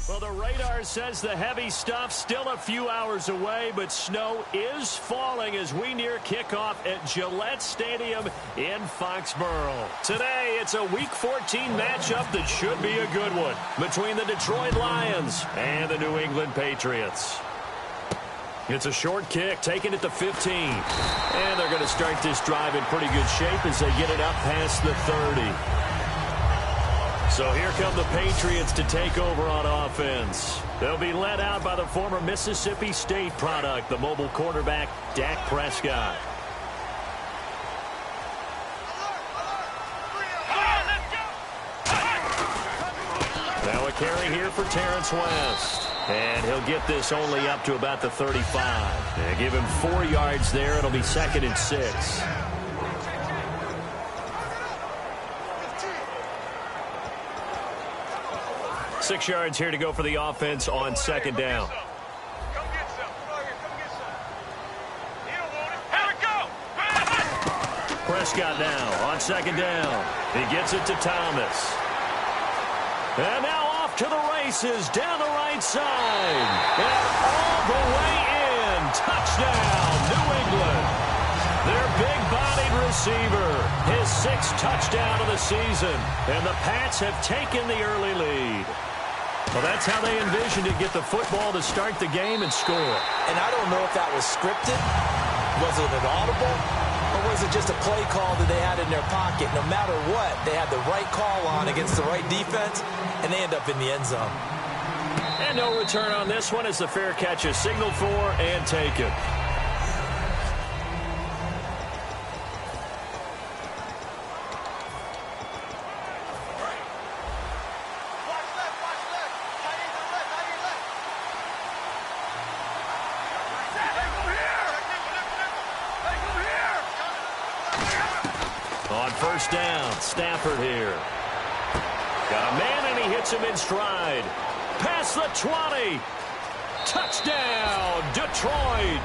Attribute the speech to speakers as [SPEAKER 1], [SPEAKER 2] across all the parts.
[SPEAKER 1] Well, the radar says the heavy stuff still a few hours away, but snow is falling as we near kickoff at Gillette Stadium in Foxborough. Today, it's a Week 14 matchup that should be a good one between the Detroit Lions and the New England Patriots. It's a short kick, taking it to 15. And they're going to start this drive in pretty good shape as they get it up past the 30. So here come the Patriots to take over on offense. They'll be led out by the former Mississippi State product, the mobile quarterback, Dak Prescott. Now a carry here for Terrence West. And he'll get this only up to about the 35. And give him 4 yards there. It'll be 2nd and 6. Six yards here to go for the offense on 2nd down. Prescott now on 2nd down. He gets it to Thomas. And now off to the races down the right side. And all the way in. Touchdown, New England. Their big-bodied receiver. His 6th touchdown of the season. And the Pats have taken the early lead. Well, that's how they envisioned it, get the football to start the game and score.
[SPEAKER 2] And I don't know if that was scripted. Was it an audible? Or was it just a play call that they had in their pocket? No matter what, they had the right call on against the right defense, and they end up in the end zone.
[SPEAKER 1] And no return on this one as the fair catch is signaled for and taken. On 1st down, Stafford here. Got a man, and he hits him in stride. Past the 20. Touchdown, Detroit.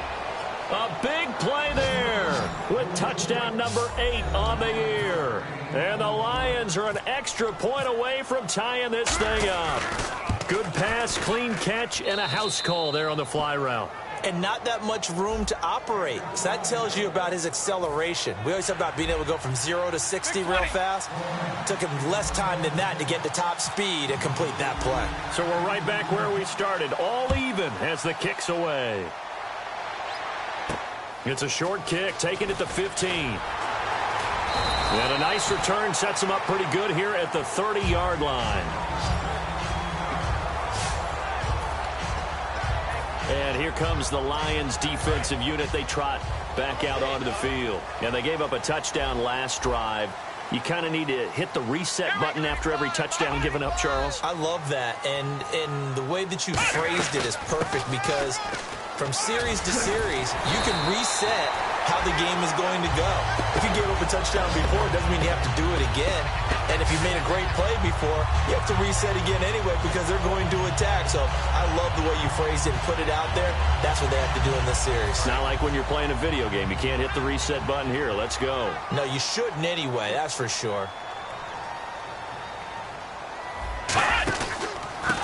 [SPEAKER 1] A big play there with touchdown number 8 on the year. And the Lions are an extra point away from tying this thing up. Good pass, clean catch, and a house call there on the fly route.
[SPEAKER 2] And not that much room to operate. So that tells you about his acceleration. We always talk about being able to go from 0 to 60 real fast. It took him less time than that to get to top speed and complete that play.
[SPEAKER 1] So we're right back where we started, all even as the kick's away. It's a short kick, taking it to 15. And a nice return sets him up pretty good here at the 30-yard line. And here comes the Lions defensive unit. They trot back out onto the field. And they gave up a touchdown last drive. You kind of need to hit the reset button after every touchdown given up, Charles.
[SPEAKER 2] I love that. And the way that you phrased it is perfect because from series to series, you can reset how the game is going to go. If you gave up a touchdown before, it doesn't mean you have to do it again. And if you made a great play before, you have to reset again anyway because they're going to attack. So I love the way you phrased it and put it out there. That's what they have to do in this series.
[SPEAKER 1] Not like when you're playing a video game. You can't hit the reset button here. Let's go.
[SPEAKER 2] No, you shouldn't anyway. That's for sure.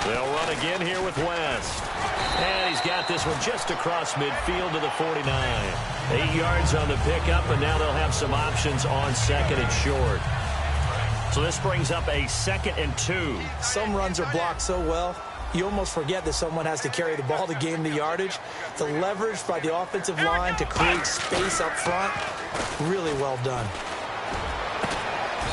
[SPEAKER 1] They'll run again here with West. And he's got this one just across midfield to the 49. 8 yards on the pickup, and now they'll have some options on 2nd and short. So this brings up a 2nd and 2.
[SPEAKER 2] Some runs are blocked so well, you almost forget that someone has to carry the ball to gain the yardage. The leverage by the offensive line to create space up front, really well done.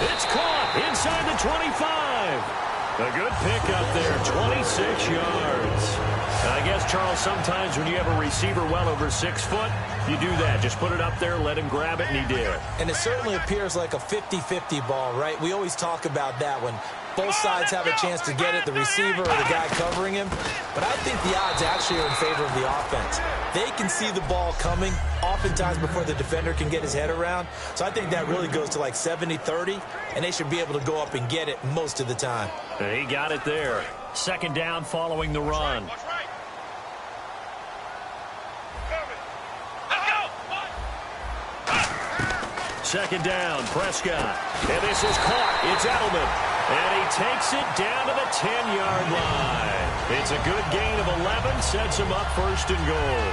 [SPEAKER 1] It's caught inside the 25. A good pickup there, 26 yards. And I guess, Charles, sometimes when you have a receiver well over 6 foot, you do that. Just put it up there, let him grab it, and he did.
[SPEAKER 2] And it certainly appears like a 50-50 ball, right? We always talk about that when both sides have a chance to get it, the receiver or the guy covering him. But I think the odds actually are in favor of the offense. They can see the ball coming oftentimes before the defender can get his head around. So I think that really goes to like 70-30, and they should be able to go up and get it most of the time.
[SPEAKER 1] And he got it there. 2nd down following the run. Second down, Prescott. And this is caught. It's Edelman. And he takes it down to the 10-yard line. It's a good gain of 11, sets him up first and goal.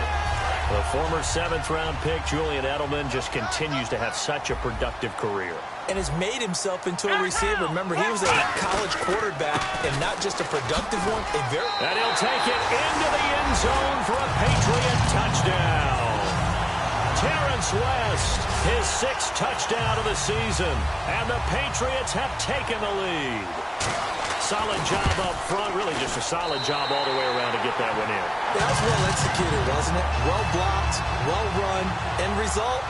[SPEAKER 1] The former 7th-round pick, Julian Edelman, just continues to have such a productive career.
[SPEAKER 2] And has made himself into a receiver. Remember, he was a college quarterback, and not just a productive one.
[SPEAKER 1] And he'll take it into the end zone for a Patriot touchdown. Terrence West, his 6th touchdown of the season, and the Patriots have taken the lead. Solid job up front, really just a solid job all the way around to get that one in.
[SPEAKER 2] That was well executed, wasn't it? Well blocked, well run, end result,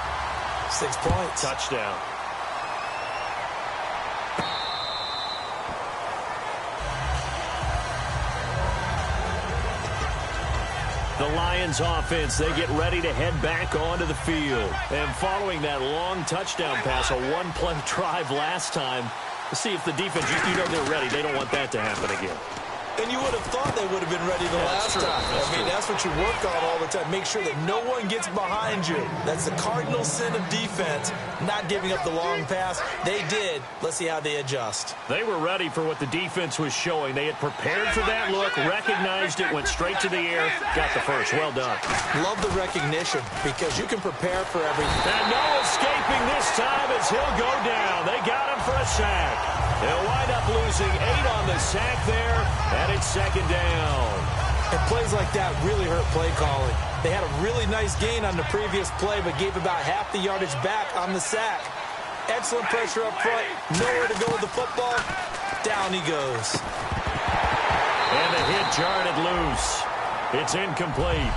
[SPEAKER 2] 6 points.
[SPEAKER 1] Touchdown. The Lions offense, they get ready to head back onto the field. And following that long touchdown pass, a one-play drive last time, to see if the defense, you know they're ready. They don't want that to happen again.
[SPEAKER 2] And you would have thought they would have been ready the last time. That's what you work on all the time. Make sure that no one gets behind you. That's the cardinal sin of defense, not giving up the long pass. They did. Let's see how they adjust.
[SPEAKER 1] They were ready for what the defense was showing. They had prepared for that look, recognized it, went straight to the air, got the first. Well done.
[SPEAKER 2] Love the recognition because you can prepare for everything.
[SPEAKER 1] And no escaping this time as he'll go down. They got him for a sack. They'll wind up losing 8 on the sack there, and it's 2nd down.
[SPEAKER 2] And plays like that really hurt play calling. They had a really nice gain on the previous play, but gave about half the yardage back on the sack. Excellent pressure up front, nowhere to go with the football. Down he goes.
[SPEAKER 1] And the hit jarred it loose. It's incomplete.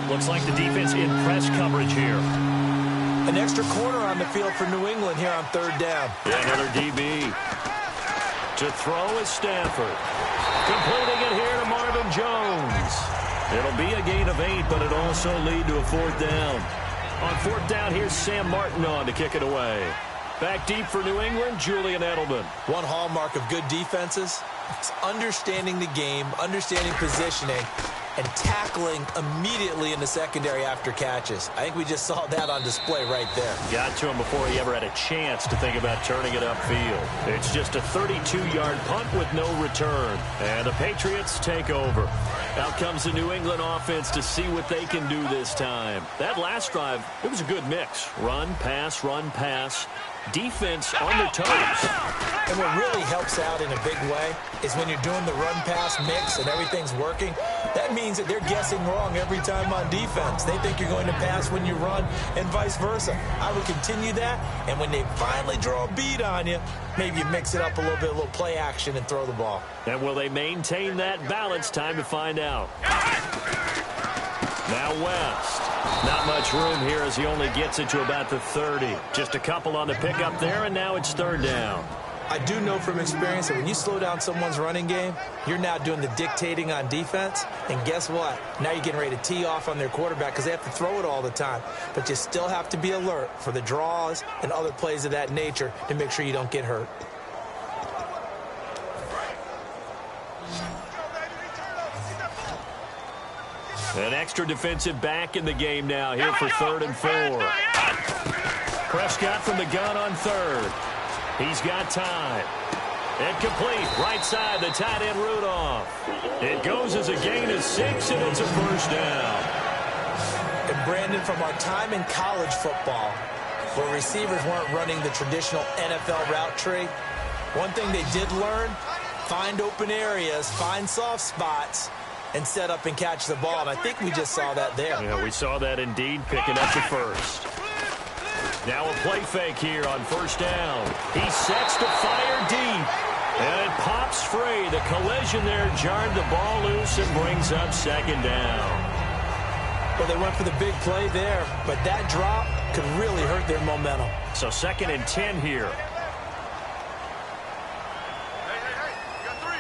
[SPEAKER 1] Looks like the defense in press coverage here.
[SPEAKER 2] An extra corner on the field for New England here on 3rd down.
[SPEAKER 1] Yeah, another DB. To throw is Stafford. Completing it here to Marvin Jones. It'll be a gain of 8, but it'll also lead to a 4th down. On 4th down, here's Sam Martin on to kick it away. Back deep for New England, Julian Edelman.
[SPEAKER 2] One hallmark of good defenses is understanding the game, understanding positioning, and tackling immediately in the secondary after catches. I think we just saw that on display right there.
[SPEAKER 1] Got to him before he ever had a chance to think about turning it upfield. It's just a 32-yard punt with no return. And the Patriots take over. Out comes the New England offense to see what they can do this time. That last drive, it was a good mix. Run, pass, run, pass. Defense on their toes.
[SPEAKER 2] And what really helps out in a big way is when you're doing the run-pass mix and everything's working, that means that they're guessing wrong every time on defense. They think you're going to pass when you run and vice versa. I would continue that, and when they finally draw a beat on you, maybe you mix it up a little play action and throw the ball.
[SPEAKER 1] And will they maintain that balance? Time to find out. Now West. Not much room here as he only gets it to about the 30. Just a couple on the pickup there, and now it's 3rd down.
[SPEAKER 2] I do know from experience that when you slow down someone's running game, you're now doing the dictating on defense. And guess what? Now you're getting ready to tee off on their quarterback because they have to throw it all the time. But you still have to be alert for the draws and other plays of that nature to make sure you don't get hurt.
[SPEAKER 1] An extra defensive back in the game now here for 3rd and 4. Prescott from the gun on 3rd. He's got time. Incomplete. Right side, the tight end Rudolph. It goes as a gain of 6, and it's a 1st down.
[SPEAKER 2] And Brandon, from our time in college football, where receivers weren't running the traditional NFL route tree, one thing they did learn, find open areas, find soft spots, and set up and catch the ball. And I think we just saw that there.
[SPEAKER 1] Yeah, we saw that indeed, picking up the first. Now a play fake here on 1st down. He sets to fire deep. And it pops free. The collision there jarred the ball loose and brings up 2nd down.
[SPEAKER 2] Well, they went for the big play there, but that drop could really hurt their momentum.
[SPEAKER 1] So 2nd and 10 here.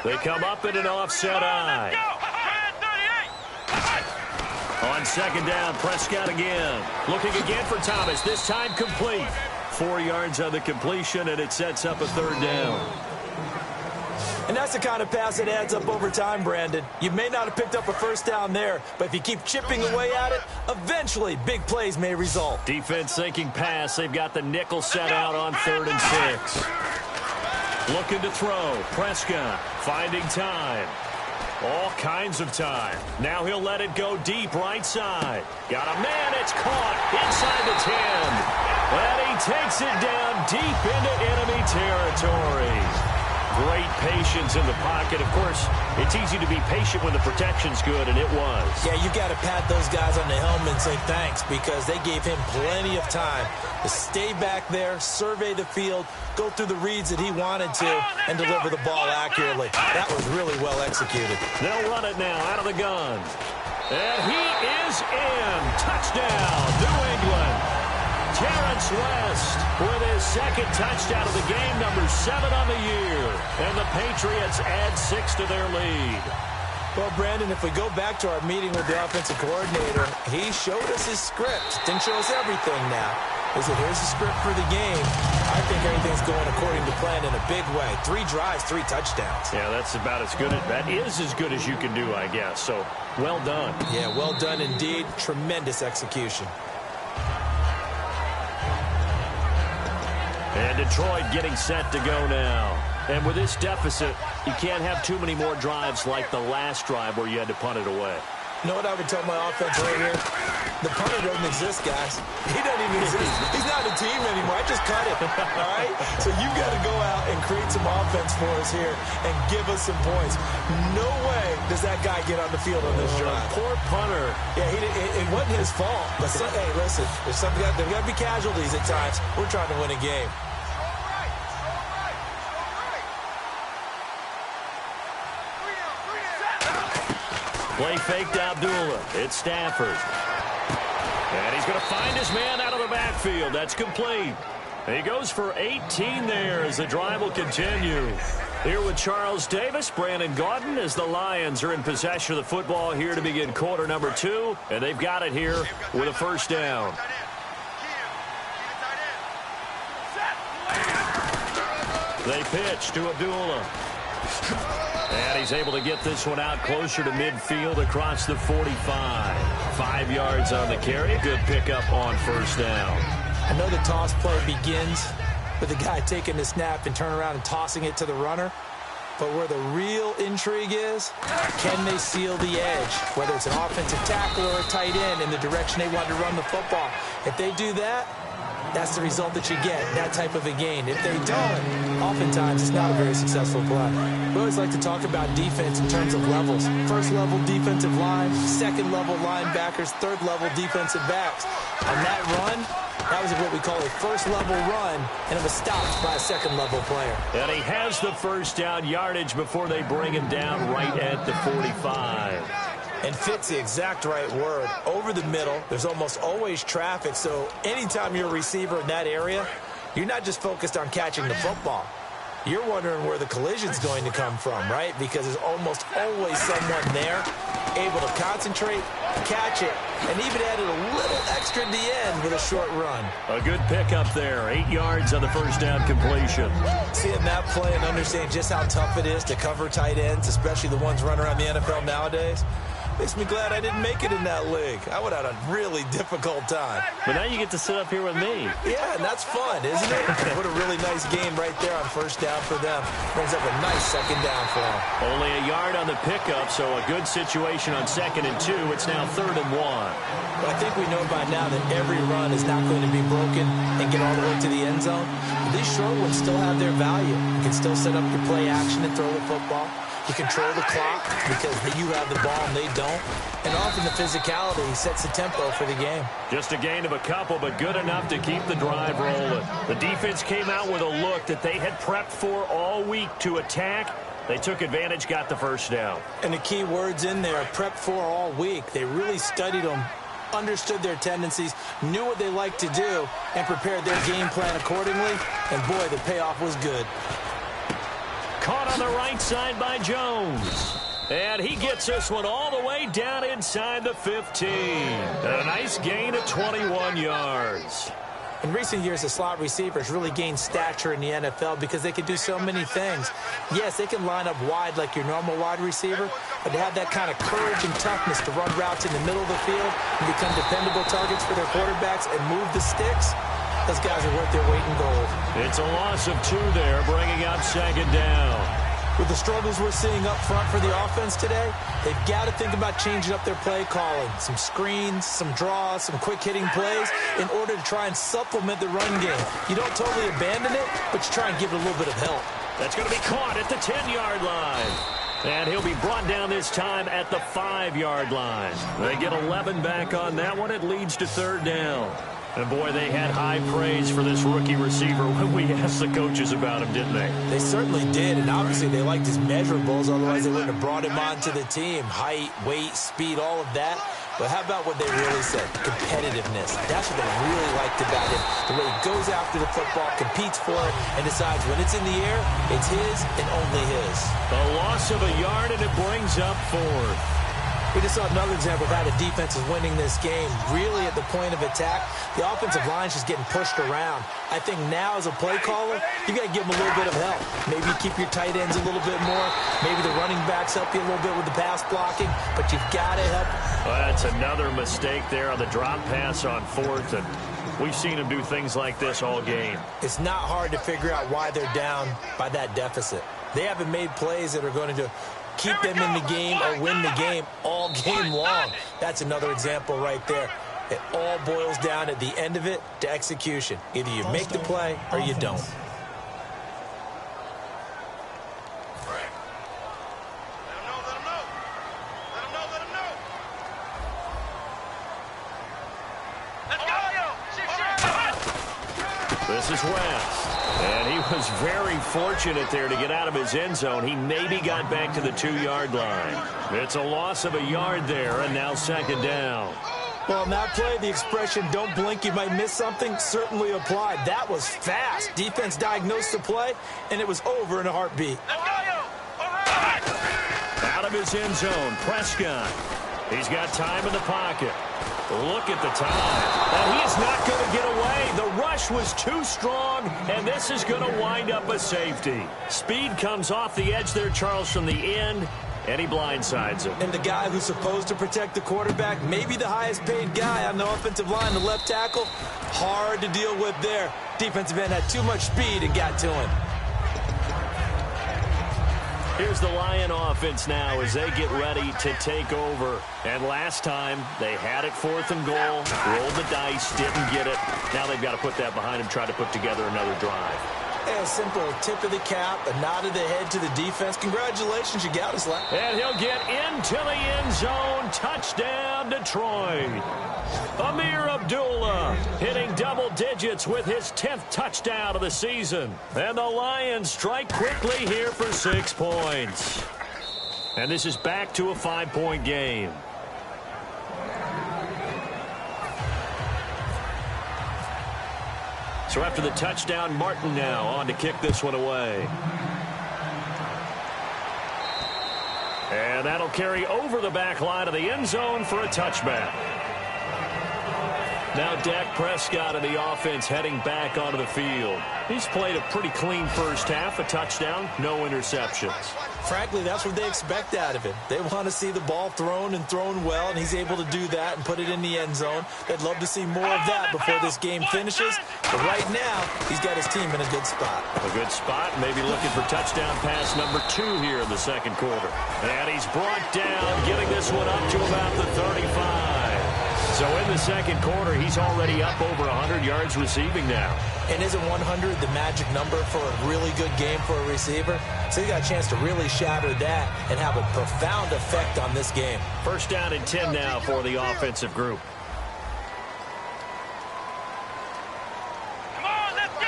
[SPEAKER 1] They come up in an offset eye. On 2nd down, Prescott again. Looking again for Thomas, this time complete. 4 yards on the completion, and it sets up a 3rd down.
[SPEAKER 2] And that's the kind of pass that adds up over time, Brandon. You may not have picked up a first down there, but if you keep chipping away at it, eventually big plays may result.
[SPEAKER 1] Defense thinking pass. They've got the nickel set out on 3rd and 6. Looking to throw. Prescott finding time. All kinds of time. Now he'll let it go deep right side. Got a man. It's caught inside the 10. And he takes it down deep into enemy territory. Great patience in the pocket. Of course, it's easy to be patient when the protection's good, and it was.
[SPEAKER 2] Yeah, you got to pat those guys on the helmet and say thanks because they gave him plenty of time to stay back there, survey the field, go through the reads that he wanted to, and deliver the ball accurately. That was really well executed.
[SPEAKER 1] They'll run it now out of the gun. And he is in. Touchdown, New England. Terrence West with his second touchdown of the game, number 7 on the year. And the Patriots add 6 to their lead.
[SPEAKER 2] Well, Brandon, if we go back to our meeting with the offensive coordinator, he showed us his script. Didn't show us everything now. He said, here's the script for the game. I think everything's going according to plan in a big way. 3 drives, 3 touchdowns.
[SPEAKER 1] Yeah, that's about as good. That is as good as you can do, I guess. So, well done.
[SPEAKER 2] Yeah, well done indeed. Tremendous execution.
[SPEAKER 1] And Detroit getting set to go now. And with this deficit, you can't have too many more drives like the last drive where you had to punt it away.
[SPEAKER 2] You know what I would tell my offense right here? The punter doesn't exist, guys. He doesn't even exist. He's not a team anymore. I just cut him, all right? So you've got to go out and create some offense for us here and give us some points. No way does that guy get on the field on this drive.
[SPEAKER 1] Poor punter.
[SPEAKER 2] Yeah, it wasn't his fault. But hey, listen, there's got to be casualties at times. We're trying to win a game.
[SPEAKER 1] Play fake to Abdullah. It's Stafford. And he's going to find his man out of the backfield. That's complete. And he goes for 18 there as the drive will continue. Here with Charles Davis, Brandon Gaudin, as the Lions are in possession of the football here to begin quarter number 2. And they've got it here with a first down. They pitch to Abdullah. And he's able to get this one out closer to midfield across the 45. 5 yards on the carry. Good pickup on first down.
[SPEAKER 2] I know the toss play begins with the guy taking the snap and turn around and tossing it to the runner. But where the real intrigue is, can they seal the edge? Whether it's an offensive tackle or a tight end in the direction they want to run the football. If they do that, that's the result that you get, that type of a gain. If they don't, oftentimes it's not a very successful play. We always like to talk about defense in terms of levels. First level defensive line, second level linebackers, third level defensive backs. On that run, that was what we call a first level run, and it was stopped by a second level player.
[SPEAKER 1] And he has the first down yardage before they bring him down right at the 45.
[SPEAKER 2] And fit's the exact right word. Over the middle, there's almost always traffic, so anytime you're a receiver in that area, you're not just focused on catching the football. You're wondering where the collision's going to come from, right? Because there's almost always someone there able to concentrate, catch it, and even added a little extra at the end with a short run.
[SPEAKER 1] A good pickup there. 8 yards on the first down completion.
[SPEAKER 2] Seeing that play and understanding just how tough it is to cover tight ends, especially the ones running around the NFL nowadays, makes me glad I didn't make it in that league. I would have had a really difficult time.
[SPEAKER 1] But now you get to sit up here with me.
[SPEAKER 2] Yeah, and that's fun, isn't it? What a really nice game right there on first down for them. Brings up a nice second down for them.
[SPEAKER 1] Only a yard on the pickup, so a good situation on 2nd and 2. It's now 3rd and 1.
[SPEAKER 2] But I think we know by now that every run is not going to be broken and get all the way to the end zone. But these short ones still have their value. You can still set up your play action and throw the football. You control the clock because you have the ball and they don't. And often the physicality sets the tempo for the game.
[SPEAKER 1] Just a gain of a couple, but good enough to keep the drive rolling. The defense came out with a look that they had prepped for all week to attack. They took advantage, got the first down.
[SPEAKER 2] And the key words in there, prepped for all week. They really studied them, understood their tendencies, knew what they liked to do, and prepared their game plan accordingly. And boy, the payoff was good.
[SPEAKER 1] Caught on the right side by Jones. And he gets this one all the way down inside the 15. And a nice gain of 21 yards.
[SPEAKER 2] In recent years, the slot receivers really gained stature in the NFL because they can do so many things. Yes, they can line up wide like your normal wide receiver, but they have that kind of courage and toughness to run routes in the middle of the field and become dependable targets for their quarterbacks and move the sticks. Those guys are worth their weight in gold.
[SPEAKER 1] It's a loss of 2 there, bringing up second down.
[SPEAKER 2] With the struggles we're seeing up front for the offense today, they've got to think about changing up their play calling. Some screens, some draws, some quick-hitting plays in order to try and supplement the run game. You don't totally abandon it, but you try and give it a little bit of help.
[SPEAKER 1] That's going to be caught at the 10-yard line. And he'll be brought down this time at the 5-yard line. They get 11 back on that one. It leads to third down. And, boy, they had high praise for this rookie receiver when we asked the coaches about him, didn't they?
[SPEAKER 2] They certainly did, and obviously they liked his measurables. Otherwise, they wouldn't have brought him onto the team. Height, weight, speed, all of that. But how about what they really said? Competitiveness. That's what they really liked about him. The way he goes after the football, competes for it, and decides when it's in the air, it's his and only his.
[SPEAKER 1] A loss of a yard, and it brings up 4th.
[SPEAKER 2] We just saw another example of how the defense is winning this game. Really at the point of attack, the offensive line's just getting pushed around. I think now as a play caller, you got to give them a little bit of help. Maybe keep your tight ends a little bit more. Maybe the running backs help you a little bit with the pass blocking, but you've got to help.
[SPEAKER 1] Well, that's another mistake there on the drop pass on 4th, and we've seen him do things like this all game.
[SPEAKER 2] It's not hard to figure out why they're down by that deficit. They haven't made plays that are going to keep them in the game or win the game all game long. That's another example right there. It all boils down at the end of it to execution. Either you make the play or you don't.
[SPEAKER 1] This is West. And he was very fortunate there to get out of his end zone. He maybe got back to the 2-yard line. It's a loss of a yard there, and now second down.
[SPEAKER 2] Well, in that play, the expression, don't blink, you might miss something, certainly applied. That was fast. Defense diagnosed the play, and it was over in a heartbeat.
[SPEAKER 1] Out of his end zone, Prescott. He's got time in the pocket. Look at the time. And he is not going to get away. The rush was too strong, and this is going to wind up a safety. Speed comes off the edge there, Charles, from the end, and he blindsides him.
[SPEAKER 2] And the guy who's supposed to protect the quarterback, maybe the highest paid guy on the offensive line, the left tackle, hard to deal with there. Defensive end had too much speed and got to him.
[SPEAKER 1] Here's the Lion offense now as they get ready to take over. And last time, they had it 4th and goal, rolled the dice, didn't get it. Now they've got to put that behind them, try to put together another drive.
[SPEAKER 2] A simple tip of the cap, a nod of the head to the defense. Congratulations, you got us.
[SPEAKER 1] And he'll get into the end zone. Touchdown, Detroit. Amir Abdullah hitting double digits with his 10th touchdown of the season. And the Lions strike quickly here for 6 points. And this is back to a 5-point game. So after the touchdown, Martin now on to kick this one away. And that'll carry over the back line of the end zone for a touchback. Now Dak Prescott of the offense heading back onto the field. He's played a pretty clean first half, a touchdown, no interceptions.
[SPEAKER 2] Frankly, that's what they expect out of him. They want to see the ball thrown and thrown well, and he's able to do that and put it in the end zone. They'd love to see more of that before this game finishes. But right now, he's got his team in a good spot.
[SPEAKER 1] A good spot, maybe looking for touchdown pass number 2 here in the second quarter. And he's brought down, getting this one up to about the 35. So in the second quarter, he's already up over 100 yards receiving now.
[SPEAKER 2] And isn't 100 the magic number for a really good game for a receiver? So he got a chance to really shatter that and have a profound effect on this game.
[SPEAKER 1] First down and 10 now for the offensive group.
[SPEAKER 3] Come on, let's go!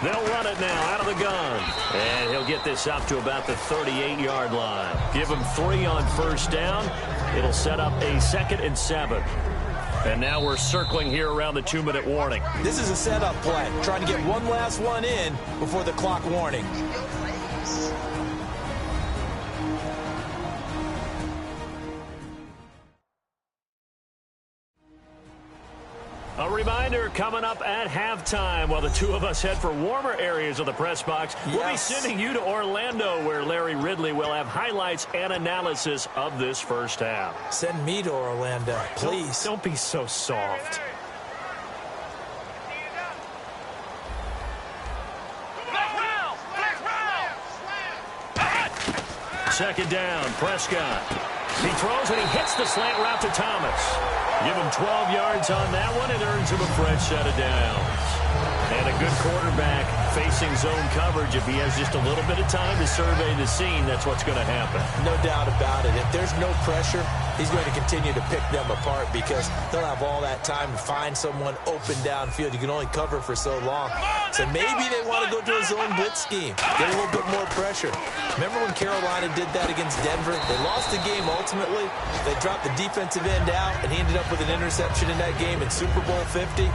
[SPEAKER 1] They'll run it now out of the gun. And he'll get this up to about the 38-yard line. Give him 3 on first down. It'll set up a 2nd and 7. And now we're circling here around the 2-minute warning.
[SPEAKER 2] This is a setup play, trying to get one last one in before the clock warning.
[SPEAKER 1] A reminder coming up at halftime while the two of us head for warmer areas of the press box.
[SPEAKER 2] Yes.
[SPEAKER 1] We'll be sending you to Orlando where Larry Ridley will have highlights and analysis of this first half.
[SPEAKER 2] Send me to Orlando, please.
[SPEAKER 1] Don't be so soft. Second down, Prescott. He throws and he hits the slant route to Thomas. Give him 12 yards on that one. It earns him a fresh set of downs. And a good quarterback facing zone coverage. If he has just a little bit of time to survey the scene, that's what's going to happen.
[SPEAKER 2] No doubt about it. If there's no pressure, he's going to continue to pick them apart because they'll have all that time to find someone open downfield. You can only cover for so long. So maybe they want to go to a zone blitz scheme, get a little bit more pressure. Remember when Carolina did that against Denver? They lost the game ultimately. They dropped the defensive end out, and he ended up with an interception in that game in Super Bowl 50.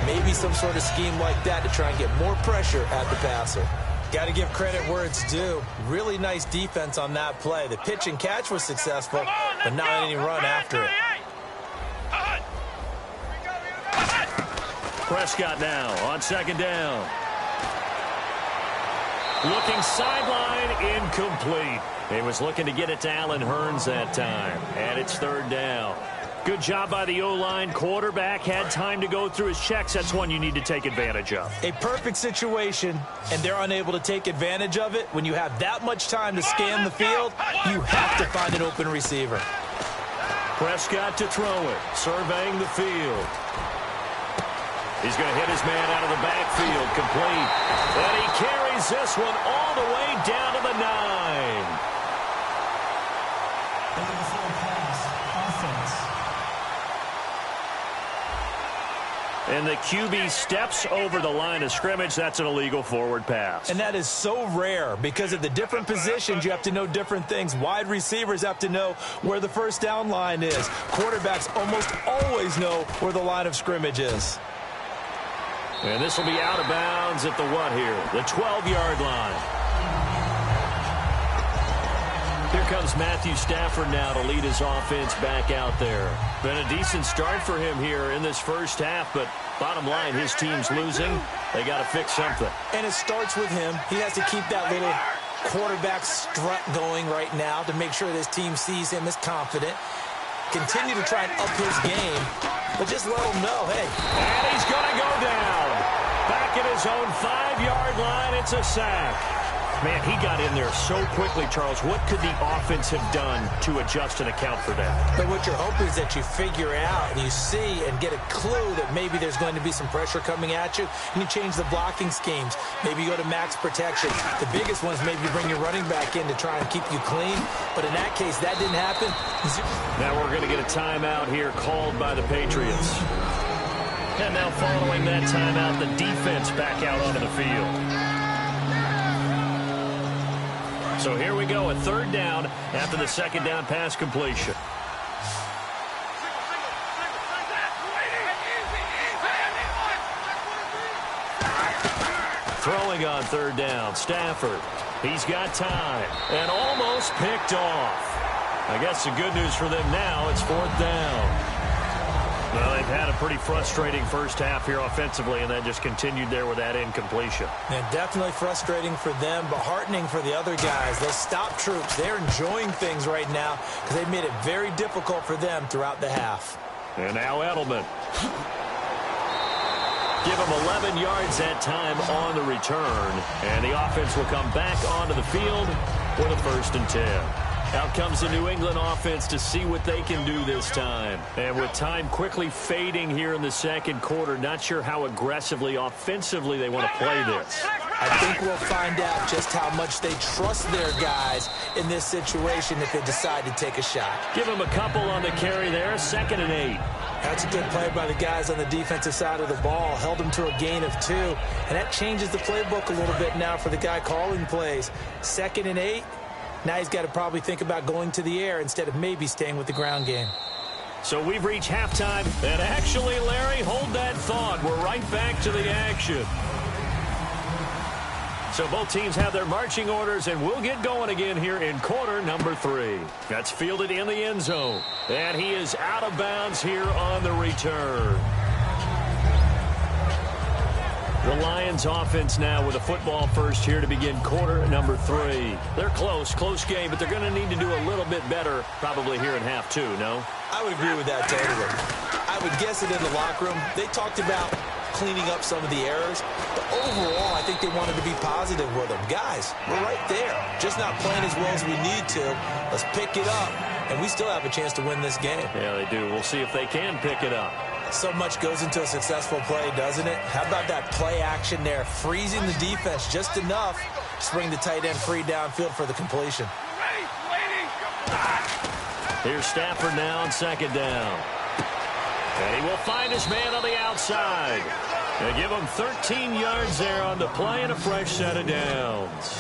[SPEAKER 2] Maybe some sort of scheme like that to try and get more pressure at the passer. Got to give credit where it's due. Really nice defense on that play. The pitch and catch was successful, but not any run after it.
[SPEAKER 1] Prescott now on second down. Looking sideline, incomplete. He was looking to get it to Allen Hurns that time, and it's third down. Good job by the O-line. Quarterback had time to go through his checks. That's one you need to take advantage of.
[SPEAKER 2] A perfect situation, and they're unable to take advantage of it. When you have that much time to scan the field, you have to find an open receiver.
[SPEAKER 1] Prescott to throw it, surveying the field. He's going to hit his man out of the backfield, complete. And he carries this one all the way down to the 9. And the QB steps over the line of scrimmage. That's an illegal forward pass.
[SPEAKER 2] And that is so rare because of the different positions. You have to know different things. Wide receivers have to know where the first down line is. Quarterbacks almost always know where the line of scrimmage is.
[SPEAKER 1] And this will be out of bounds at the what here? The 12-yard line. Here comes Matthew Stafford now to lead his offense back out there. Been a decent start for him here in this first half, but bottom line, his team's losing. They got to fix something.
[SPEAKER 2] And it starts with him. He has to keep that little quarterback strut going right now to make sure that his team sees him as confident. Continue to try and up his game, but just let him know, hey.
[SPEAKER 1] And he's going to go down. Back at his own 5-yard line, it's a sack. Man, he got in there so quickly, Charles. What could the offense have done to adjust and account for that?
[SPEAKER 2] But what you're hoping is that you figure out and you see and get a clue that maybe there's going to be some pressure coming at you, and you change the blocking schemes. Maybe you go to max protection. The biggest one is maybe bring your running back in to try and keep you clean. But in that case, that didn't happen.
[SPEAKER 1] Now we're going to get a timeout here called by the Patriots. And now following that timeout, the defense back out onto the field. So here we go, a third down after the second down pass completion. Throwing on third down, Stafford. He's got time and almost picked off. I guess the good news for them now, it's fourth down. Well, they've had a pretty frustrating first half here offensively, and then just continued there with that incompletion.
[SPEAKER 2] And definitely frustrating for them, but heartening for the other guys. Those stop troops, they're enjoying things right now because they've made it very difficult for them throughout the half. And
[SPEAKER 1] now Edelman. Give him 11 yards that time on the return, and the offense will come back onto the field with a 1st and 10. Out comes the New England offense to see what they can do this time. And with time quickly fading here in the second quarter, not sure how aggressively, offensively they want to play this.
[SPEAKER 2] I think we'll find out just how much they trust their guys in this situation if they decide to take a shot.
[SPEAKER 1] Give them a couple on the carry there, 2nd and 8.
[SPEAKER 2] That's a good play by the guys on the defensive side of the ball. Held them to a gain of 2. And that changes the playbook a little bit now for the guy calling plays. 2nd and 8. Now he's got to probably think about going to the air instead of maybe staying with the ground game.
[SPEAKER 1] So we've reached halftime. And actually, Larry, hold that thought. We're right back to the action. So both teams have their marching orders, and we'll get going again here in quarter number 3. That's fielded in the end zone. And he is out of bounds here on the return. The Lions offense now with a football first here to begin quarter number 3. They're close game, but they're going to need to do a little bit better probably here in half 2, no?
[SPEAKER 2] I would agree with that totally. I would guess it in the locker room. They talked about cleaning up some of the errors, but overall, I think they wanted to be positive with them. Guys, we're right there. Just not playing as well as we need to. Let's pick it up, and we still have a chance to win this game.
[SPEAKER 1] Yeah, they do. We'll see if they can pick it up.
[SPEAKER 2] So much goes into a successful play, doesn't it? How about that play action there? Freezing the defense just enough to bring the tight end free downfield for the completion.
[SPEAKER 1] Here's Stafford now on second down. And he will find his man on the outside. They give him 13 yards there on the play and a fresh set of downs.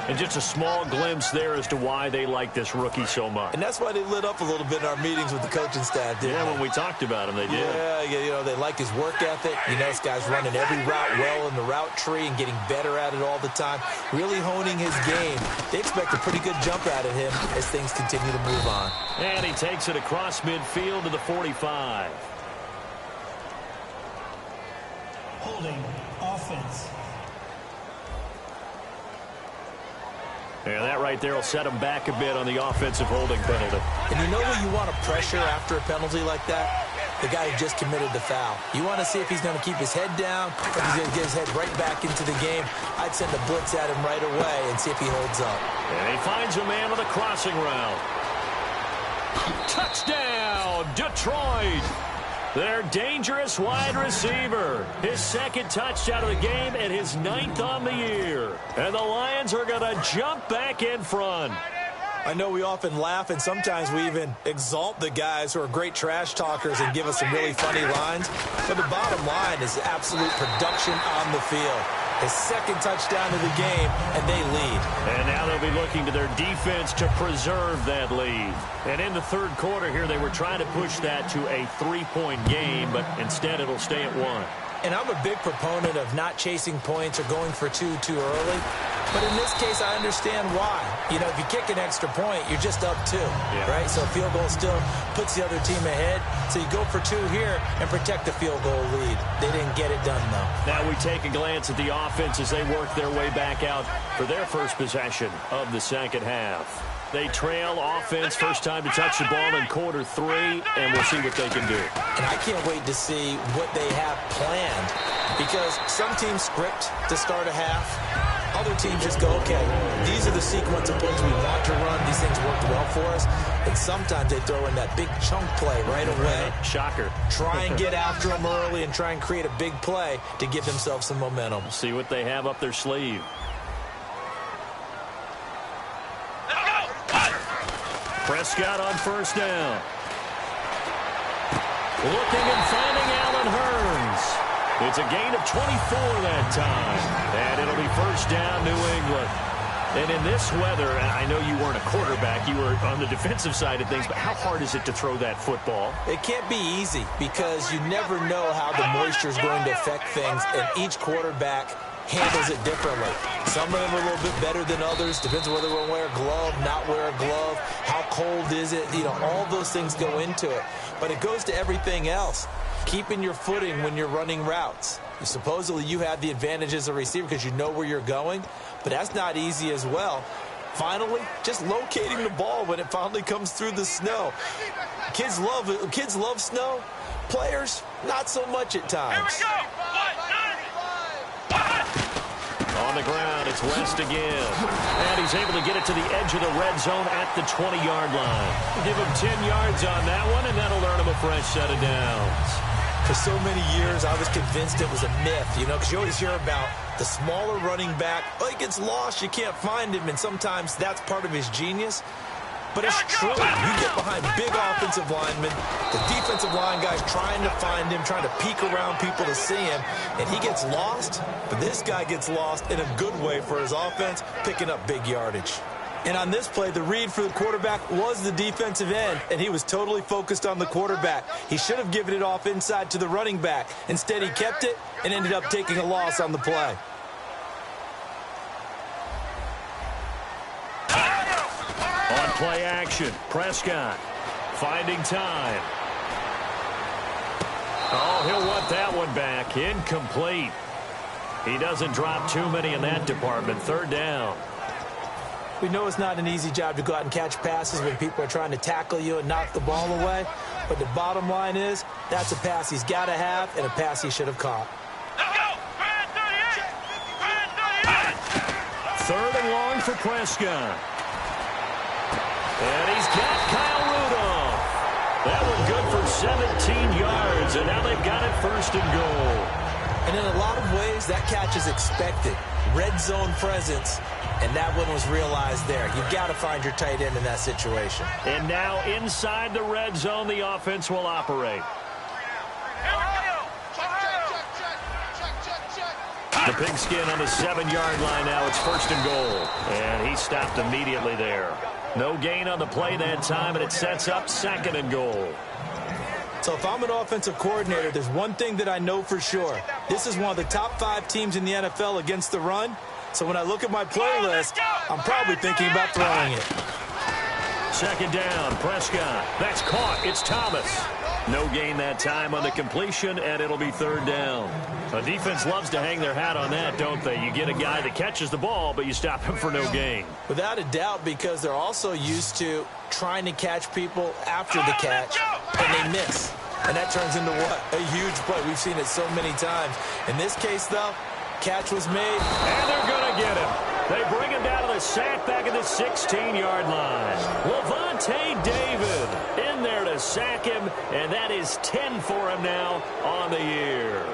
[SPEAKER 1] And just a small glimpse there as to why they like this rookie so much.
[SPEAKER 2] And that's why they lit up a little bit in our meetings with the coaching staff, didn't they?
[SPEAKER 1] When we talked about him, they did.
[SPEAKER 2] Yeah, you know, they like his work ethic. You know, this guy's running every route well in the route tree and getting better at it all the time, really honing his game. They expect a pretty good jump out of him as things continue to move on.
[SPEAKER 1] And he takes it across midfield to the 45.
[SPEAKER 4] Holding offense.
[SPEAKER 1] Yeah, that right there will set him back a bit on the offensive holding penalty.
[SPEAKER 2] And you know who you want to pressure after a penalty like that? The guy who just committed the foul. You want to see if he's going to keep his head down, or if he's going to get his head right back into the game. I'd send a blitz at him right away and see if he holds up.
[SPEAKER 1] And he finds a man with a crossing route. Touchdown, Detroit! Their dangerous wide receiver. His second touchdown of the game and his 9th on the year. And the Lions are going to jump back in front.
[SPEAKER 2] I know we often laugh and sometimes we even exalt the guys who are great trash talkers and give us some really funny lines. But the bottom line is absolute production on the field. His second touchdown of the game, and they lead.
[SPEAKER 1] And now they'll be looking to their defense to preserve that lead. And in the third quarter here, they were trying to push that to a 3-point game, but instead it'll stay at 1.
[SPEAKER 2] And I'm a big proponent of not chasing points or going for two too early. But in this case, I understand why. You know, if you kick an extra point, you're just up 2, right? So a field goal still puts the other team ahead. So you go for 2 here and protect the field goal lead. They didn't get it done, though.
[SPEAKER 1] Now we take a glance at the offense as they work their way back out for their first possession of the second half. They trail offense, first time to touch the ball in quarter 3, and we'll see what they can do.
[SPEAKER 2] And I can't wait to see what they have planned, because some teams script to start a half. Other teams just go, okay, these are the sequence of plays we want to run. These things worked well for us. And sometimes they throw in that big chunk play right away.
[SPEAKER 1] Shocker.
[SPEAKER 2] Try and get after them early and try and create a big play to give themselves some momentum.
[SPEAKER 1] See what they have up their sleeve. Prescott on first down. Looking and finding Allen Hurns. It's a gain of 24 that time. And it'll be first down, New England. And in this weather, I know you weren't a quarterback. You were on the defensive side of things. But how hard is it to throw that football?
[SPEAKER 2] It can't be easy because you never know how the moisture is going to affect things. And each quarterback handles it differently. Some of them are a little bit better than others. Depends on whether they're going to wear a glove, not wear a glove. How cold is it? You know, all those things go into it. But it goes to everything else. Keeping your footing when you're running routes. Supposedly you have the advantage as a receiver because you know where you're going, but that's not easy as well. Finally, just locating the ball when it finally comes through the snow. Kids love snow. Players, not so much at times.
[SPEAKER 3] Here we go.
[SPEAKER 1] On the ground, it's West again. And he's able to get it to the edge of the red zone at the 20-yard line. Give him 10 yards on that one, and that'll earn him a fresh set of downs.
[SPEAKER 2] For so many years, I was convinced it was a myth, you know, because you always hear about the smaller running back. Oh, he gets lost, you can't find him, and sometimes that's part of his genius. But it's true. You get behind big offensive linemen, the defensive line guys trying to find him, trying to peek around people to see him, and he gets lost. But this guy gets lost in a good way for his offense, picking up big yardage. And on this play, the read for the quarterback was the defensive end, and he was totally focused on the quarterback. He should have given it off inside to the running back. Instead, he kept it and ended up taking a loss on the play.
[SPEAKER 1] On play action, Prescott finding time. Oh, he'll want that one back. Incomplete. He doesn't drop too many in that department. Third down.
[SPEAKER 2] We know it's not an easy job to go out and catch passes when people are trying to tackle you and knock the ball away. But the bottom line is, that's a pass he's got to have and a pass he should have caught.
[SPEAKER 1] Third and long for Prescott. And he's got Kyle Rudolph. That one good for 17 yards, and now they've got it first and goal.
[SPEAKER 2] And in a lot of ways, that catch is expected. Red zone presence. And that one was realized there. You've got to find your tight end in that situation.
[SPEAKER 1] And now inside the red zone, the offense will operate. The pigskin on the 7-yard line now. It's first and goal. And he stopped immediately there. No gain on the play that time, and it sets up second and goal.
[SPEAKER 2] So if I'm an offensive coordinator, there's one thing that I know for sure. This is one of the top 5 teams in the NFL against the run. So when I look at my playlist, I'm probably thinking about throwing it.
[SPEAKER 1] Second down, Prescott. That's caught. It's Thomas. No gain that time on the completion, and it'll be third down. A defense loves to hang their hat on that, don't they? You get a guy that catches the ball, but you stop him for no gain.
[SPEAKER 2] Without a doubt, because they're also used to trying to catch people after the catch, and they miss. And that turns into what? A huge play. We've seen it so many times. In this case, though, catch was made.
[SPEAKER 1] And they're going to get him. They bring him down to the sack back at the 16-yard line. Levante David in there to sack him, and that is 10 for him now on the year.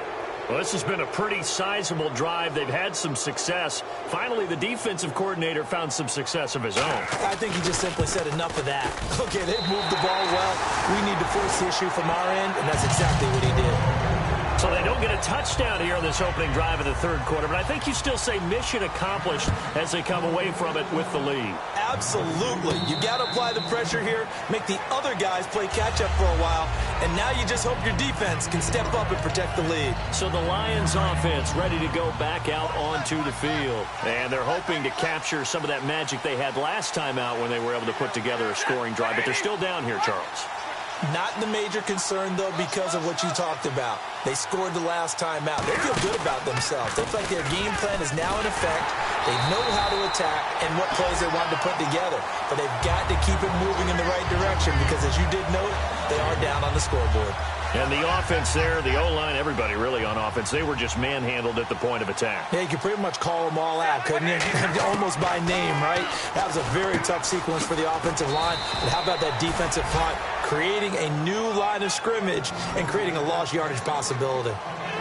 [SPEAKER 1] Well, this has been a pretty sizable drive. They've had some success. Finally, the defensive coordinator found some success of his own.
[SPEAKER 2] I think he just simply said enough of that. Okay, they've moved the ball well. We need to force the issue from our end, and that's exactly what he did.
[SPEAKER 1] So they don't get a touchdown here on this opening drive of the third quarter, but I think you still say mission accomplished as they come away from it with the lead.
[SPEAKER 2] Absolutely. You got to apply the pressure here, make the other guys play catch-up for a while, and now you just hope your defense can step up and protect the lead.
[SPEAKER 1] So the Lions offense ready to go back out onto the field, and they're hoping to capture some of that magic they had last time out when they were able to put together a scoring drive, but they're still down here, Charles.
[SPEAKER 2] Not the major concern, though, because of what you talked about. They scored the last time out. They feel good about themselves. They feel like their game plan is now in effect. They know how to attack and what plays they want to put together. But they've got to keep it moving in the right direction because, as you did note, they are down on the scoreboard.
[SPEAKER 1] And the offense there, the O-line, everybody really on offense, they were just manhandled at the point of attack.
[SPEAKER 2] Yeah, you could pretty much call them all out, couldn't you? Almost by name, right? That was a very tough sequence for the offensive line. But how about that defensive front? Creating a new line of scrimmage and creating a lost yardage possibility.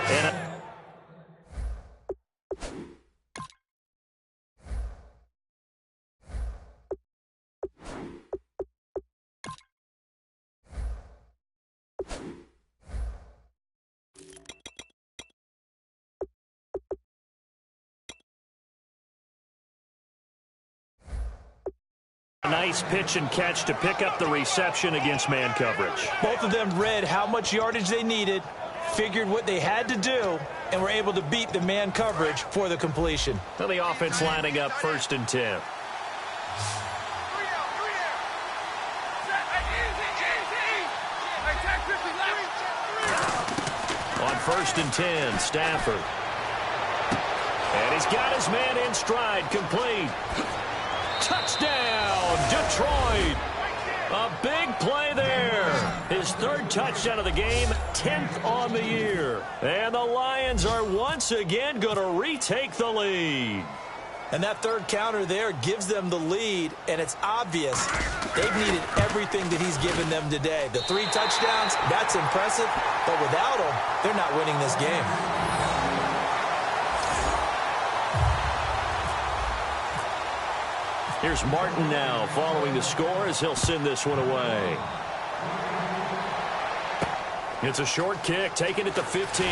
[SPEAKER 1] And a nice pitch and catch to pick up the reception against man coverage.
[SPEAKER 2] Both of them read how much yardage they needed, figured what they had to do, and were able to beat the man coverage for the completion.
[SPEAKER 1] Well, the offense lining up first and 10. On first and 10, Stafford. And he's got his man in stride, complete. Touchdown, Detroit. A big play there. His third touchdown of the game, 10th on the year. And the Lions are once again going to retake the lead.
[SPEAKER 2] And that third counter there gives them the lead, and it's obvious they've needed everything that he's given them today. The 3 touchdowns, that's impressive, but without him, they're not winning this game.
[SPEAKER 1] Here's Martin now following the score as he'll send this one away. It's a short kick, taking it to 15.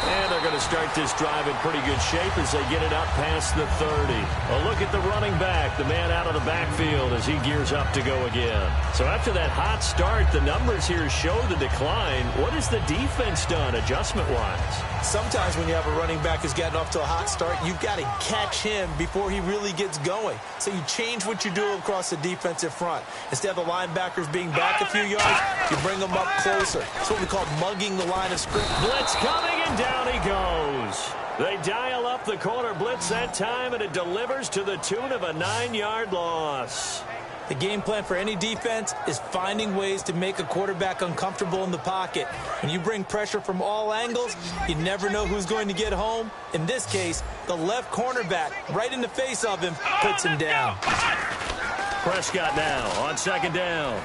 [SPEAKER 1] And they're going to start this drive in pretty good shape as they get it up past the 30. A look at the running back, the man out of the backfield as he gears up to go again. So after that hot start, the numbers here show the decline. What has the defense done adjustment-wise?
[SPEAKER 2] Sometimes when you have a running back who's gotten off to a hot start, you've got to catch him before he really gets going. So you change what you do across the defensive front. Instead of the linebackers being back a few yards, you bring them up closer. It's what we call mugging the line of scrimmage.
[SPEAKER 1] Blitz coming and down down he goes. They dial up the corner blitz that time, and it delivers to the tune of a 9-yard loss.
[SPEAKER 2] The game plan for any defense is finding ways to make a quarterback uncomfortable in the pocket. When you bring pressure from all angles, you never know who's going to get home. In this case, the left cornerback, right in the face of him, puts him down.
[SPEAKER 1] Prescott now on second down.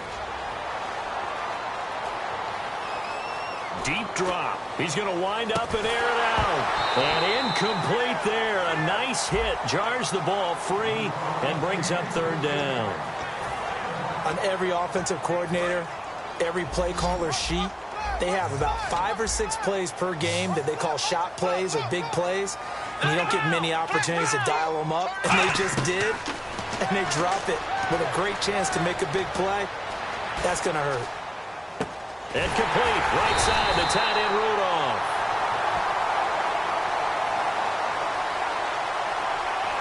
[SPEAKER 1] Deep drop. He's going to wind up and air it out. And incomplete there. A nice hit. Jars the ball free and brings up third down.
[SPEAKER 2] On every offensive coordinator, every play caller sheet, they have about 5 or 6 plays per game that they call shot plays or big plays. And you don't get many opportunities to dial them up. And they just did. And they drop it with a great chance to make a big play. That's going to hurt.
[SPEAKER 1] And complete, right side, the tight end Rudolph.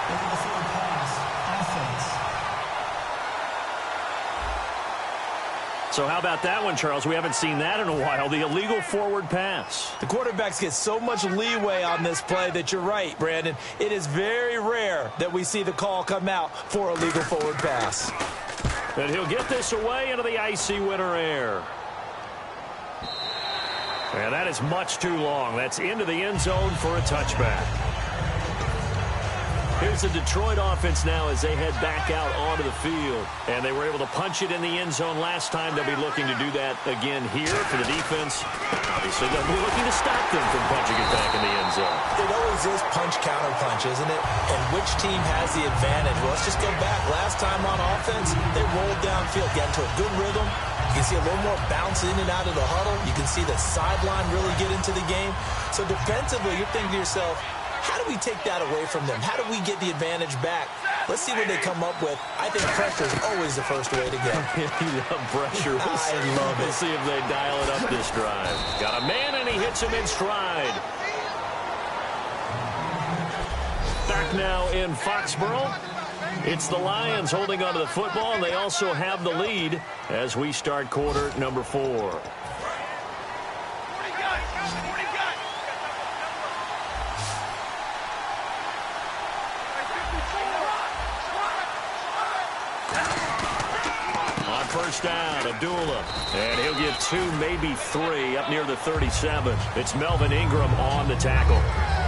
[SPEAKER 4] Illegal forward pass, offense.
[SPEAKER 1] So how about that one, Charles? We haven't seen that in a while, the illegal forward pass.
[SPEAKER 2] The quarterbacks get so much leeway on this play that you're right, Brandon. It is very rare that we see the call come out for a legal forward pass.
[SPEAKER 1] And he'll get this away into the icy winter air. And that is much too long. That's into the end zone for a touchback. Here's the Detroit offense now as they head back out onto the field. And they were able to punch it in the end zone last time. They'll be looking to do that again here for the defense. Obviously, they'll be looking to stop them from punching it back in the end zone.
[SPEAKER 2] It always is punch-counter-punch, isn't it? And which team has the advantage? Well, let's just go back. Last time on offense, they rolled downfield, got into a good rhythm. You can see a little more bounce in and out of the huddle. You can see the sideline really get into the game. So defensively, you're thinking to yourself, how do we take that away from them? How do we get the advantage back? Let's see what they come up with. I think pressure is always the first way to go.
[SPEAKER 1] You love pressure.
[SPEAKER 2] I love it.
[SPEAKER 1] We'll see if they dial it up this drive. Got a man, and he hits him in stride. Back now in Foxborough. It's the Lions holding onto the football, and they also have the lead as we start quarter number 4. On first down, Abdullah. And he'll get 2, maybe 3 up near the 37. It's Melvin Ingram on the tackle.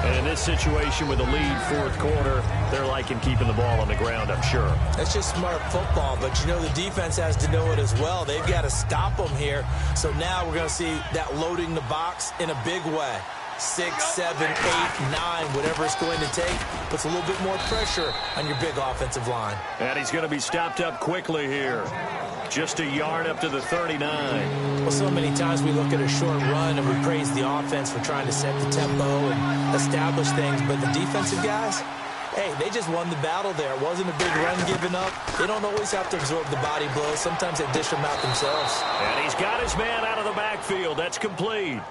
[SPEAKER 1] And in this situation with the lead fourth quarter, they're liking keeping the ball on the ground, I'm sure.
[SPEAKER 2] That's just smart football, but you know the defense has to know it as well. They've got to stop them here. So now we're going to see that loading the box in a big way. 6, 7, 8, 9, whatever it's going to take, puts a little bit more pressure on your big offensive line.
[SPEAKER 1] And he's going to be stopped up quickly here. Just a yard up to the 39.
[SPEAKER 2] Well, so many times we look at a short run and we praise the offense for trying to set the tempo and establish things, but the defensive guys, hey, they just won the battle there. It wasn't a big run given up. They don't always have to absorb the body blows. Sometimes they dish them out themselves.
[SPEAKER 1] And he's got his man out of the backfield. That's complete.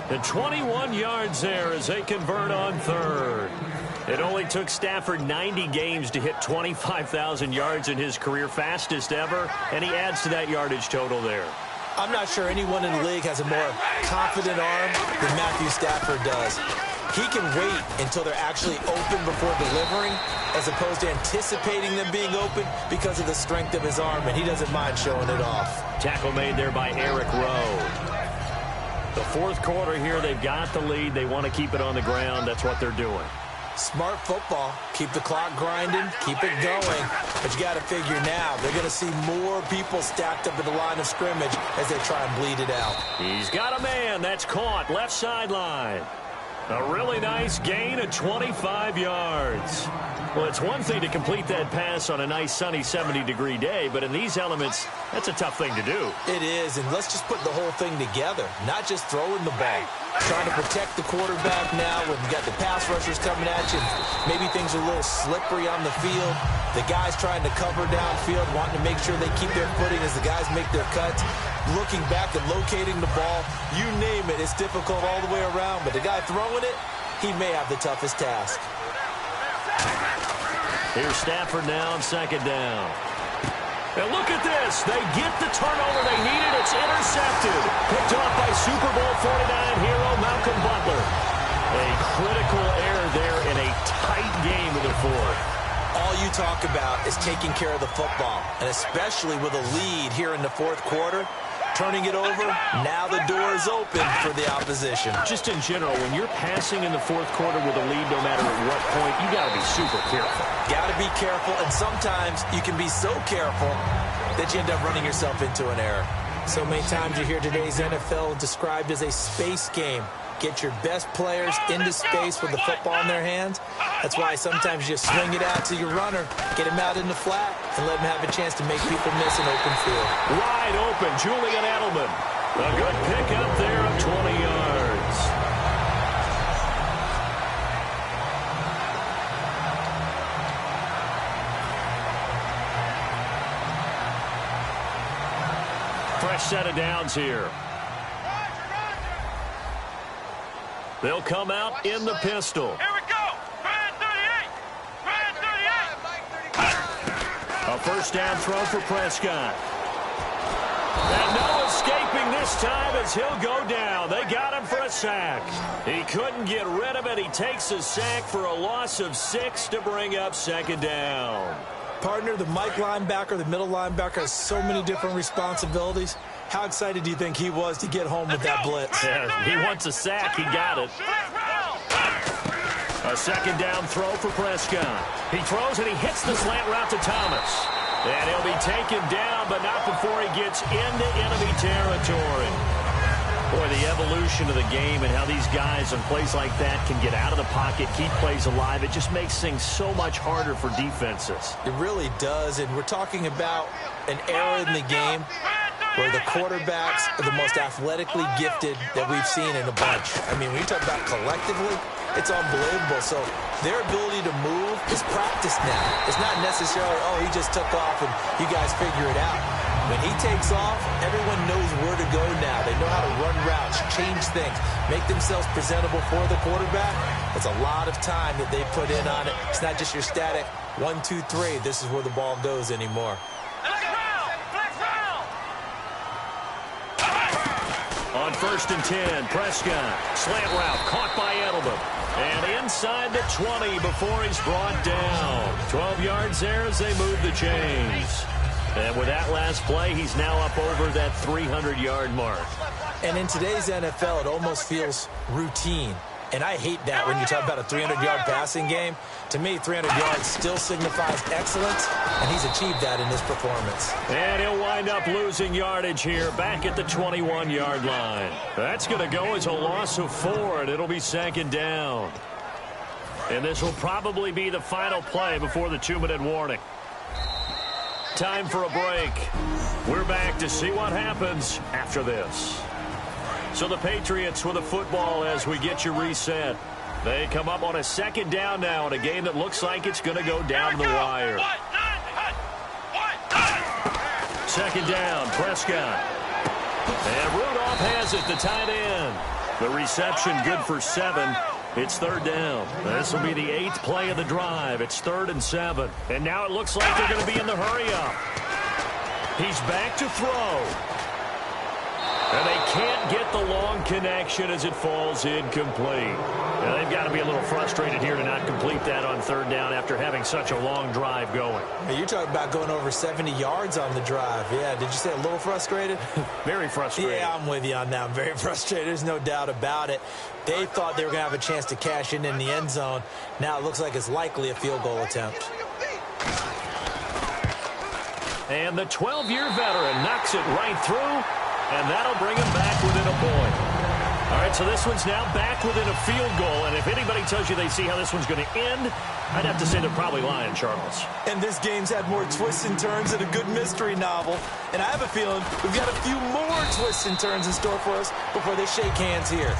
[SPEAKER 1] And 21 yards there as they convert on third. It only took Stafford 90 games to hit 25,000 yards in his career, fastest ever, and he adds to that yardage total there.
[SPEAKER 2] I'm not sure anyone in the league has a more confident arm than Matthew Stafford does. He can wait until they're actually open before delivering as opposed to anticipating them being open because of the strength of his arm, and he doesn't mind showing it off.
[SPEAKER 1] Tackle made there by Eric Rowe. The fourth quarter here, they've got the lead. They want to keep it on the ground. That's what they're doing.
[SPEAKER 2] Smart football. Keep the clock grinding. Keep it going. But you got to figure now, they're going to see more people stacked up at the line of scrimmage as they try and bleed it out.
[SPEAKER 1] He's got a man. That's caught. Left sideline. A really nice gain of 25 yards. Well, it's one thing to complete that pass on a nice sunny 70-degree day, but in these elements, that's a tough thing to do.
[SPEAKER 2] It is, and let's just put the whole thing together, not just throwing the ball. Trying to protect the quarterback now when you got the pass rushers coming at you. Maybe things are a little slippery on the field. The guys trying to cover downfield, wanting to make sure they keep their footing as the guys make their cuts. Looking back and locating the ball, you name it, it's difficult all the way around. But the guy throwing it, he may have the toughest task.
[SPEAKER 1] Here's Stafford now on second down. And look at this. They get the turnover they needed. It's intercepted. Picked off by Super Bowl 49 hero Malcolm Butler.
[SPEAKER 2] you talk about is taking care of the football, and especially with a lead here in the fourth quarter. Turning it over, now the door is open for the opposition.
[SPEAKER 1] Just in general, when you're passing in the fourth quarter with a lead, no matter at what point, you got to be super careful.
[SPEAKER 2] Got to be careful, and sometimes you can be so careful that you end up running yourself into an error. So many times you hear today's NFL described as a space game. Get your best players into space with the football in their hands. That's why sometimes you swing it out to your runner, get him out in the flat, and let him have a chance to make people miss an open field.
[SPEAKER 1] Wide open, Julian Edelman. A good pickup there of 20 yards. Fresh set of downs here. They'll come out in the pistol.
[SPEAKER 3] Here we go. Brand 38. Brand 38.
[SPEAKER 1] A first down throw for Prescott. And no escaping this time as he'll go down. They got him for a sack. He couldn't get rid of it. He takes a sack for a loss of 6 to bring up second down.
[SPEAKER 2] Partner, the Mike linebacker, the middle linebacker has so many different responsibilities. How excited do you think he was to get home with that blitz?
[SPEAKER 1] Yeah, he wants a sack. He got it. A second down throw for Prescott. He throws and he hits the slant route to Thomas. And he'll be taken down, but not before he gets into enemy territory. Boy, the evolution of the game and how these guys on plays like that can get out of the pocket, keep plays alive, it just makes things so much harder for defenses.
[SPEAKER 2] It really does, and we're talking about an era in the game where the quarterbacks are the most athletically gifted that we've seen in a bunch. I mean, when you talk about collectively, it's unbelievable. So their ability to move is practiced now. It's not necessarily, oh, he just took off and you guys figure it out. When he takes off, everyone knows where to go now. They know how to run routes, change things, make themselves presentable for the quarterback. It's a lot of time that they put in on it. It's not just your static 1, 2, 3. This is where the ball goes anymore.
[SPEAKER 1] On 1st and 10, Prescott. Slant route caught by Edelman. And inside the 20 before he's brought down. 12 yards there as they move the chains. And with that last play, he's now up over that 300-yard mark.
[SPEAKER 2] And in today's NFL, it almost feels routine. And I hate that when you talk about a 300-yard passing game. To me, 300 yards still signifies excellence, and he's achieved that in this performance.
[SPEAKER 1] And he'll wind up losing yardage here back at the 21-yard line. That's going to go as a loss of 4, and it'll be second down. And this will probably be the final play before the 2-minute warning. Time for a break. We're back to see what happens after this. So the Patriots with a football as we get you reset. They come up on a second down now in a game that looks like it's going to go down the wire. Second down, Prescott. And Rudolph has it, the tight end. The reception good for 7. It's third down. This will be the 8th play of the drive. It's 3rd and 7. And now it looks like they're going to be in the hurry-up. He's back to throw. And they can't get the long connection as it falls incomplete. Now, they've got to be a little frustrated here to not complete that on 3rd down after having such a long drive going.
[SPEAKER 2] Hey, you're talking about going over 70 yards on the drive. Yeah, did you say a little frustrated?
[SPEAKER 1] Very frustrated.
[SPEAKER 2] Yeah, I'm with you on that. I'm very frustrated. There's no doubt about it. They thought they were going to have a chance to cash in the end zone. Now it looks like it's likely a field goal attempt.
[SPEAKER 1] And the 12-year veteran knocks it right through. And that'll bring him back within a point. All right, so this one's now back within a field goal. And if anybody tells you they see how this one's going to end, I'd have to say they're probably lying, Charles.
[SPEAKER 2] And this game's had more twists and turns than a good mystery novel. And I have a feeling we've got a few more twists and turns in store for us before they shake hands here.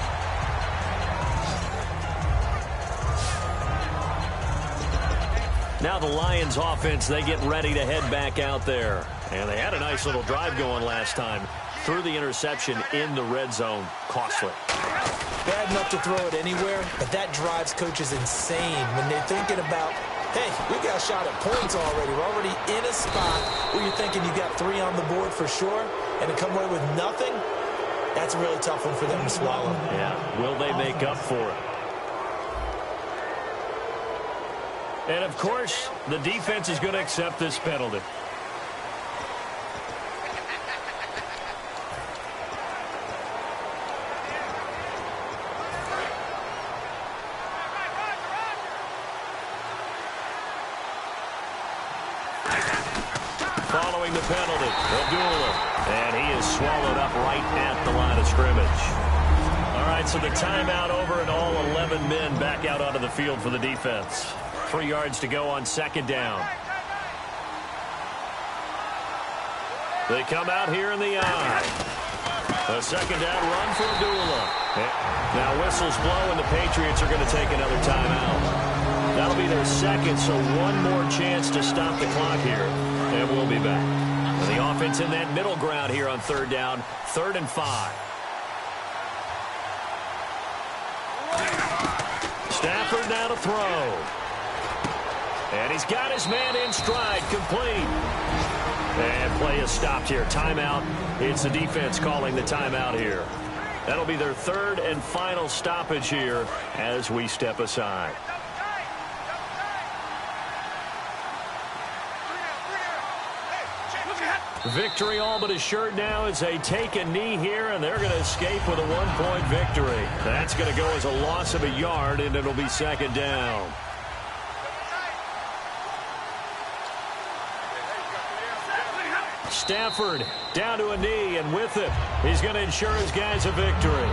[SPEAKER 1] Now the Lions offense, they get ready to head back out there. And they had a nice little drive going last time. Threw the interception in the red zone. Costly.
[SPEAKER 2] Bad enough to throw it anywhere, but that drives coaches insane when they're thinking about, hey, we got a shot at points already. We're already in a spot where you're thinking you got 3 on the board for sure, and to come away with nothing, that's a really tough one for them to swallow.
[SPEAKER 1] Yeah, will they make up for it? And, of course, the defense is going to accept this penalty. Following the penalty, Abdullah. And he is swallowed up right at the line of scrimmage. All right, so the timeout over and all 11 men back out onto the field for the defense. 3 yards to go on second down. They come out here in the eye. A second down run for Abdullah. Now whistles blow and the Patriots are going to take another timeout. That'll be their second, so one more chance to stop the clock here. And we'll be back. And the offense in that middle ground here on third down, 3rd and 5. Stafford now to throw. And he's got his man in stride, complete. And play is stopped here. Timeout. It's the defense calling the timeout here. That'll be their 3rd and final stoppage here as we step aside. Victory all but assured now as they take a knee here, and they're going to escape with a 1-point victory. That's going to go as a loss of a yard, and it'll be second down. Stafford down to a knee, and with it, he's going to ensure his guys a victory.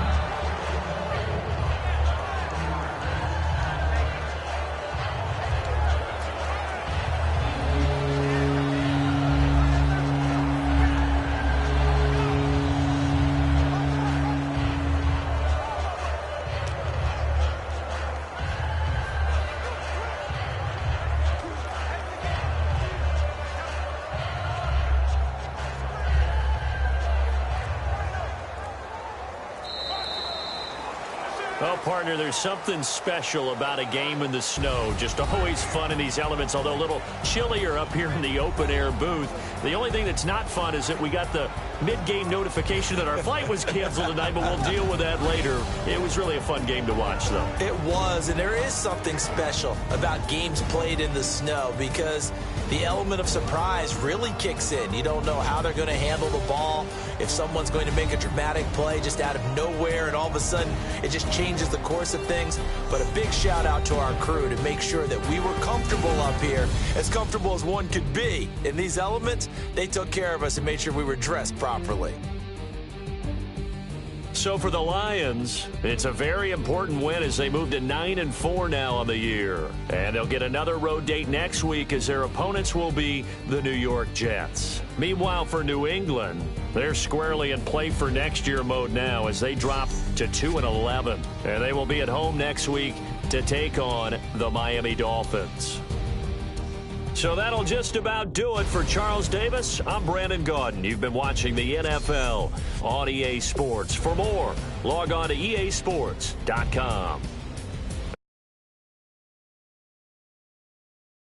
[SPEAKER 1] Well, partner, there's something special about a game in the snow. Just always fun in these elements, although a little chillier up here in the open-air booth. The only thing that's not fun is that we got the mid-game notification that our flight was canceled tonight, but we'll deal with that later. It was really a fun game to watch, though.
[SPEAKER 2] It was, and there is something special about games played in the snow because the element of surprise really kicks in. You don't know how they're going to handle the ball, if someone's going to make a dramatic play just out of nowhere, and all of a sudden it just changes the course of things. But a big shout out to our crew to make sure that we were comfortable up here, as comfortable as one could be. In these elements, they took care of us and made sure we were dressed properly.
[SPEAKER 1] So for the Lions, it's a very important win as they move to 9-4 now on the year. And they'll get another road date next week as their opponents will be the New York Jets. Meanwhile, for New England, they're squarely in play for next year mode now as they drop to 2-11. And they will be at home next week to take on the Miami Dolphins. So that'll just about do it for Charles Davis. I'm Brandon Gaudin. You've been watching the NFL on EA Sports. For more, log on to easports.com.